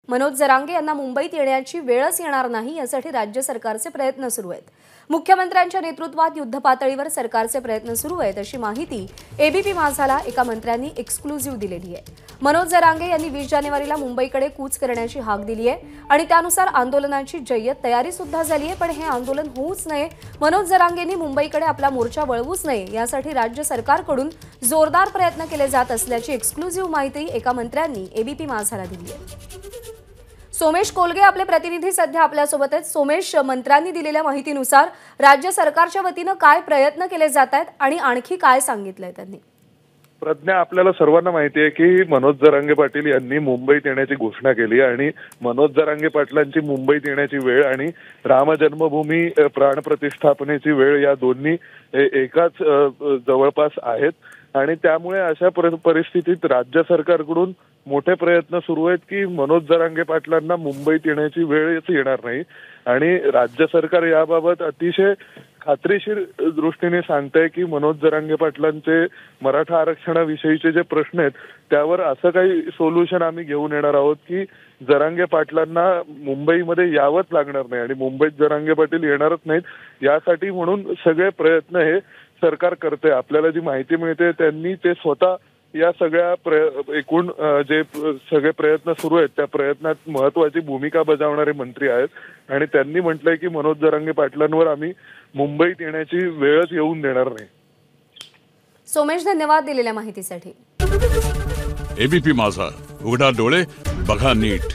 मनोज जरांगे यांना मुंबईत येण्याची वेळच येणार नाही यासाठी राज्य सरकारचे प्रयत्न सुरू आहेत। मुख्यमंत्र्यांच्या नेतृत्वात युद्धपातळीवर सरकारचे प्रयत्न सुरू आहेत अशी माहिती एबीपी माझाला एका मंत्र्यांनी एक्सक्लुझिव्ह दिलेली आहे। मनोज जरांगे यांनी 20 जानेवारीला मुंबईकडे कूच करण्याची हाक दिली आहे आणि त्यानुसार आंदोलनाची जय्यत तयारी सुद्धा झाली आहे। पण हे आंदोलन होऊच नये, मनोज जरांगेंनी मुंबईकडे आपला मोर्चा वळवूच नये यासाठी राज्य सरकारकडून जोरदार प्रयत्न केले जात असल्याची एक्सक्लुझिव्ह माहिती एका मंत्र्यांनी एबीपी माझाला दिली आहे। सोमेश कोलगे आपले प्रतिनिधी सध्या आपल्यासोबत आहेत। सोमेश, मंत्र्यांनी दिलेल्या माहितीनुसार राज्य सरकारच्या वतीने काय प्रयत्न केले जात आहेत आणि आणखी काय सांगितलंय त्यांनी? प्रज्ञा, आपल्याला सर्वांना माहिती आहे की मनोज जरांगे पाटील यांनी मुंबईत येण्याची घोषणा केली आणि मनोज जरांगे पाटलांची मुंबईत येण्याची वेळ आणि राम जन्मभूमी प्राणप्रतिष्ठापनेची वेळ या दोन्ही एकाच जवळपास आहेत आणि त्यामुळे अशा परिस्थितीत राज्य सरकारकडून मोठे प्रयत्न सुरू आहेत की मनोज जरांगे पाटलांना मुंबईत येण्याची वेळच येणार नाही आणि राज्य सरकार याबाबत अतिशय खात्रीशीर दृष्टीने सांगतंय की मनोज जरांगे पाटलांचे मराठा आरक्षणाविषयीचे जे प्रश्न आहेत त्यावर असं काही सोल्युशन आम्ही घेऊन येणार आहोत की जरांगे पाटलांना मुंबईमध्ये यावंच लागणार नाही आणि मुंबईत जरांगे पाटील येणारच नाहीत यासाठी म्हणून सगळे प्रयत्न हे सरकार करते। आपल्याला जी माहिती मिळते त्यांनी ते स्वतः या सगळ्या एकूण जे सगळे प्रयत्न सुरू आहेत त्या प्रयत्नात महत्वाची भूमिका बजावणारे मंत्री आहेत आणि त्यांनी म्हटलंय की मनोज जरांगे पाटलांवर आम्ही मुंबईत येण्याची वेळच येऊन देणार नाही। सोमेश, धन्यवाद दिलेल्या माहितीसाठी। एबीपी माझा, उघडा डोळे बघा नीट।